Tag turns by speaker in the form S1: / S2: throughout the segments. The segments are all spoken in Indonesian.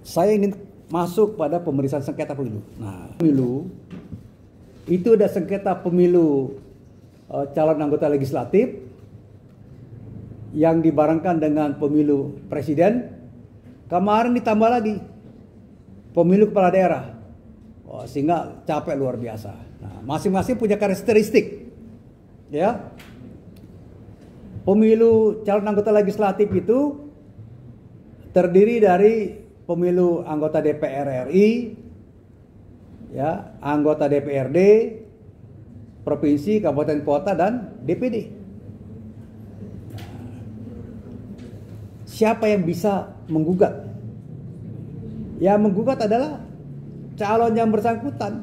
S1: saya ingin masuk pada pemeriksaan sengketa pemilu. Nah, pemilu itu ada sengketa pemilu calon anggota legislatif yang dibarengkan dengan pemilu presiden. Kemarin ditambah lagi pemilu kepala daerah. Sehingga capek luar biasa. Nah, masing-masing punya karakteristik. Ya. Pemilu calon anggota legislatif itu terdiri dari pemilu anggota DPR RI, ya, anggota DPRD, provinsi, kabupaten kota, dan DPD. Siapa yang bisa menggugat? Yang menggugat adalah calon yang bersangkutan.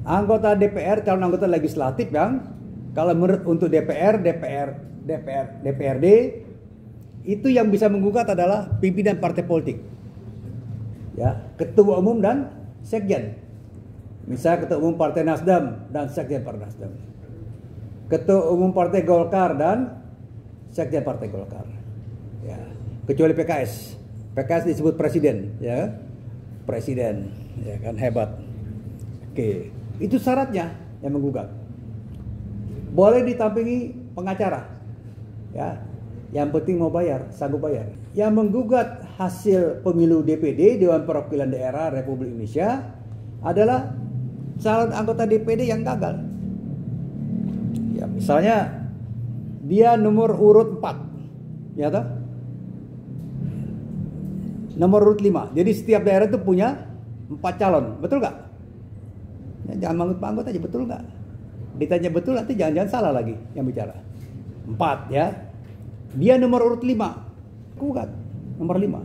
S1: Anggota DPR, calon anggota legislatif yang kalau menurut untuk DPRD itu yang bisa menggugat adalah pimpinan partai politik. Ya, ketua umum dan sekjen. Misalnya ketua umum Partai Nasdem dan sekjen Partai Nasdem. Ketua umum Partai Golkar dan sekjen Partai Golkar. Ya, kecuali PKS. PKS disebut presiden, ya. Presiden, ya kan, hebat. Oke, itu syaratnya yang menggugat. Boleh ditampingi pengacara. Ya. Yang penting mau bayar, sanggup bayar. Yang menggugat hasil pemilu DPD, Dewan Perwakilan Daerah Republik Indonesia, adalah calon anggota DPD yang gagal. Ya, misalnya dia nomor urut 4. Ya toh? Nomor urut 5. Jadi setiap daerah itu punya 4 calon. Betul nggak? Ya, jangan manggut-manggut aja, betul nggak? Ditanya betul, nanti jangan-jangan salah lagi yang bicara. 4 ya. Dia nomor urut 5. Gugat. Nomor 5.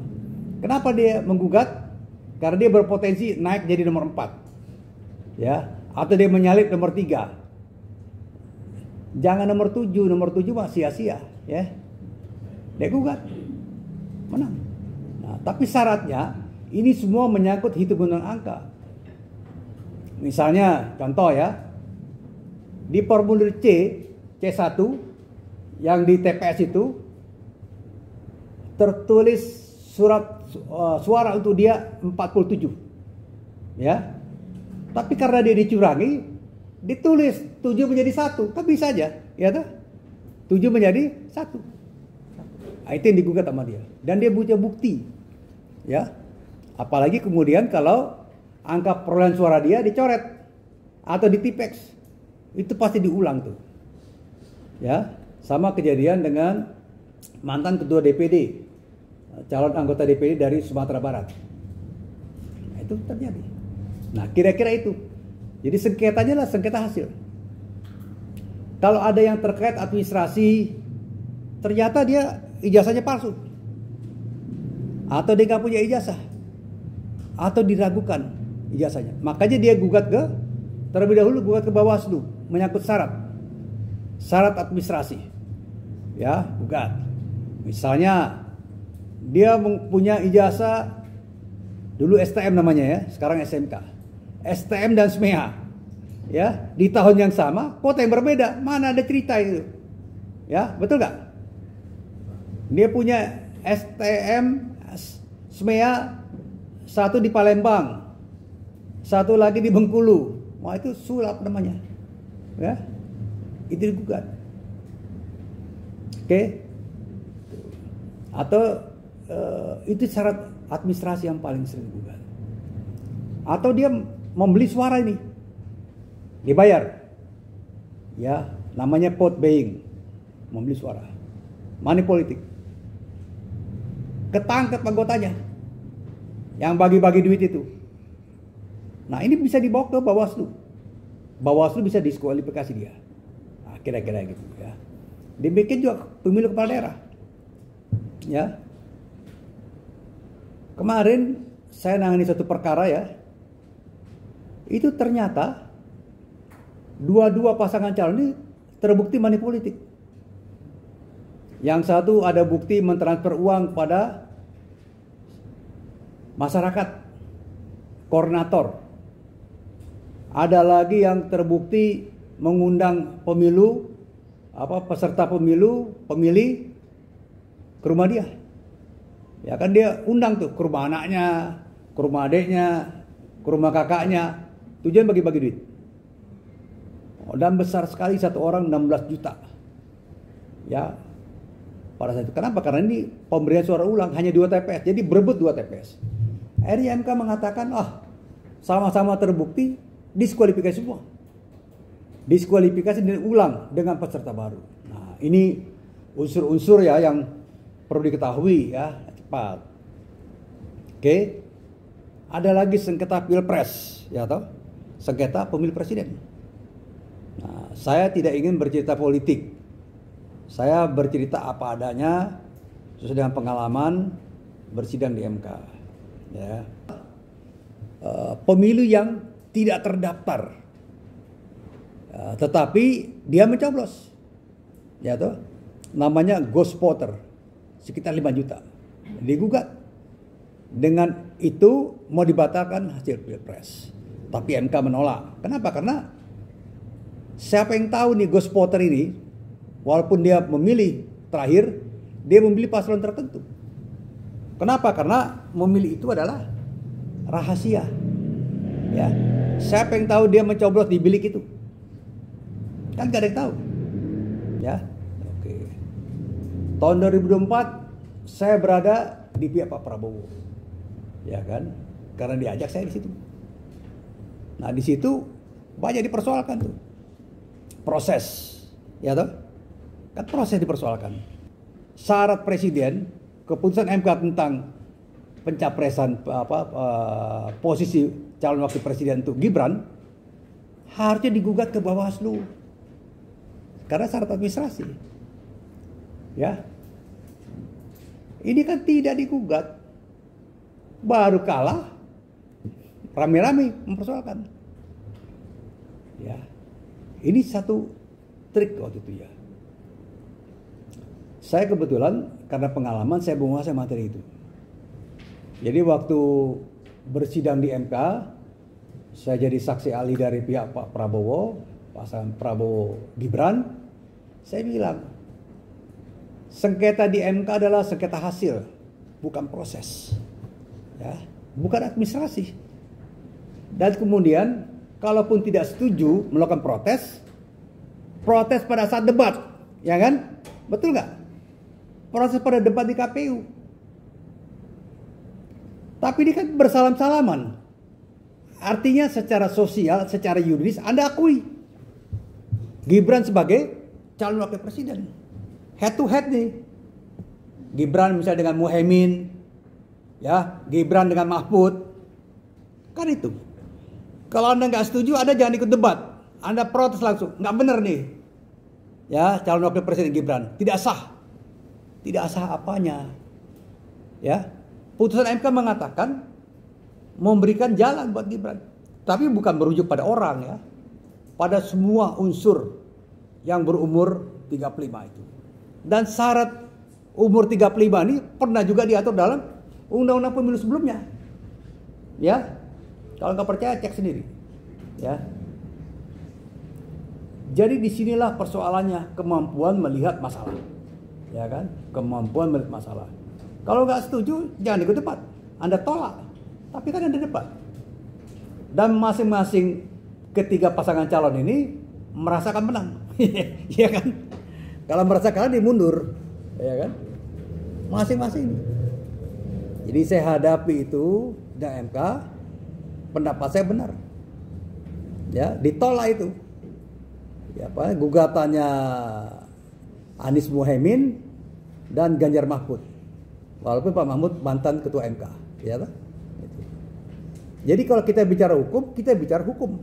S1: Kenapa dia menggugat? Karena dia berpotensi naik jadi nomor 4. Ya. Atau dia menyalip nomor 3. Jangan nomor 7. Nomor 7 mah sia-sia. Ya. Dia gugat. Menang. Nah, tapi syaratnya ini semua menyangkut hitung-hitungan angka. Misalnya contoh ya. Di formulir C1 yang di TPS itu tertulis suara untuk dia 47. Ya. Tapi karena dia dicurangi, ditulis 7 menjadi 1. Kan bisa aja, ya toh? 7 menjadi 1. Nah, itu yang digugat sama dia. Dan dia punya bukti. Ya. Apalagi kemudian kalau angka perolehan suara dia dicoret atau ditipex. Itu pasti diulang tuh. Ya. Sama kejadian dengan mantan ketua DPD, calon anggota DPD dari Sumatera Barat. Nah, itu terjadi. Nah, kira-kira itu. Jadi sengketanya lah sengketa hasil. Kalau ada yang terkait administrasi, ternyata dia ijazahnya palsu. Atau dia nggak punya ijazah. Atau diragukan ijazahnya. Makanya dia gugat terlebih dahulu gugat ke Bawaslu menyangkut syarat administrasi. Ya, gugat. Misalnya dia punya ijazah dulu STM namanya ya, sekarang SMK. STM dan SMEA. Ya, di tahun yang sama, kota yang berbeda. Mana ada cerita itu? Ya, betul nggak? Dia punya STM SMEA satu di Palembang, satu lagi di Bengkulu. Wah, itu sulap namanya. Ya. Itu digugat. Oke. Atau itu syarat administrasi yang paling sering digugat. Atau dia membeli suara ini. Dibayar. Ya, namanya vote buying. Membeli suara. Money politik. Ketangkep anggotanya yang bagi-bagi duit itu. Nah, ini bisa dibawa ke Bawaslu. Bawaslu bisa diskualifikasi dia. Nah, kira-kira gitu ya. Dibikin juga pemilu kepala daerah. Ya. Kemarin saya nangani satu perkara ya. Itu ternyata dua pasangan calon ini terbukti money politik. Yang satu ada bukti mentransfer uang pada masyarakat, koordinator. Ada lagi yang terbukti mengundang peserta pemilu, pemilih ke rumah dia. Ya kan dia undang tuh ke rumah anaknya, ke rumah adiknya, ke rumah kakaknya. Tujuan bagi-bagi duit. Dan besar sekali satu orang 16 juta. Ya. Pada saat itu. Kenapa? Karena ini pemberian suara ulang hanya 2 TPS. Jadi berebut 2 TPS. Akhirnya MK mengatakan, sama-sama terbukti, diskualifikasi semua. Diskualifikasi dan ulang dengan peserta baru. Nah, ini unsur-unsur ya yang perlu diketahui ya, cepat. Oke. Ada lagi sengketa Pilpres, ya toh? Sengketa pemilu presiden. Nah, saya tidak ingin bercerita politik. Saya bercerita apa adanya sesuai dengan pengalaman bersidang di MK. Ya. Pemilu yang tidak terdaftar, tetapi dia mencoblos, ya toh, namanya ghost voter, sekitar 5 juta, digugat. Dengan itu mau dibatalkan hasil Pilpres, tapi MK menolak. Kenapa? Karena siapa yang tahu nih ghost voter ini, walaupun dia memilih terakhir, dia memilih paslon tertentu. Kenapa? Karena memilih itu adalah rahasia. Ya, siapa yang tahu dia mencoblos di bilik itu? Kan gak ada yang tahu. Ya, oke. Tahun 2024 saya berada di pihak Pak Prabowo, ya kan? Karena diajak saya di situ. Nah di situ banyak dipersoalkan tuh proses, ya toh? Kan proses dipersoalkan. Syarat presiden, keputusan MK tentang pencapresan posisi calon wakil presiden untuk Gibran harusnya digugat ke Bawaslu karena syarat administrasi. Ya, ini kan tidak digugat, baru kalah rame-rame mempersoalkan. Ya, ini satu trik waktu itu ya. Saya kebetulan karena pengalaman saya menguasai materi itu. Jadi waktu bersidang di MK, saya jadi saksi ahli dari pihak Pak Prabowo, pasangan Prabowo Gibran. Saya bilang, sengketa di MK adalah sengketa hasil, bukan proses, ya, bukan administrasi. Dan kemudian, kalaupun tidak setuju melakukan protes pada saat debat, ya kan? Betul nggak? Proses pada debat di KPU. Tapi ini kan bersalam-salaman. Artinya secara sosial, secara yuridis Anda akui Gibran sebagai calon wakil presiden. Head to head nih. Gibran misalnya dengan Muhaimin, ya, Gibran dengan Mahfud. Kan itu. Kalau Anda nggak setuju, Anda jangan ikut debat. Anda protes langsung. Nggak benar nih. Ya, calon wakil presiden Gibran. Tidak sah. Tidak sah apanya. Ya. Putusan MK mengatakan memberikan jalan buat Gibran. Tapi bukan merujuk pada orang ya. Pada semua unsur yang berumur 35 itu. Dan syarat umur 35 ini pernah juga diatur dalam undang-undang pemilu sebelumnya. Ya. Kalau nggak percaya cek sendiri. Ya. Jadi disinilah persoalannya, kemampuan melihat masalah. Ya kan? Kemampuan melihat masalah. Kalau nggak setuju, jangan ikut debat. Anda tolak. Tapi kan ada debat. Dan masing-masing ketiga pasangan calon ini merasakan menang. Iya kan? Kalau merasa kalah, dia mundur. Ya kan? Masing-masing. Jadi saya hadapi itu dengan MK. Pendapat saya benar. Ya, ditolak itu. Ya, gugatannya Anies Muhaimin dan Ganjar Mahfud. Walaupun Pak Mahfud mantan ketua MK, ya kan? Jadi kalau kita bicara hukum, kita bicara hukum.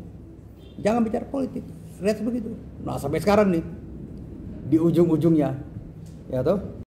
S1: Jangan bicara politik. Lihat begitu. Nah, sampai sekarang nih di ujung-ujungnya, ya toh?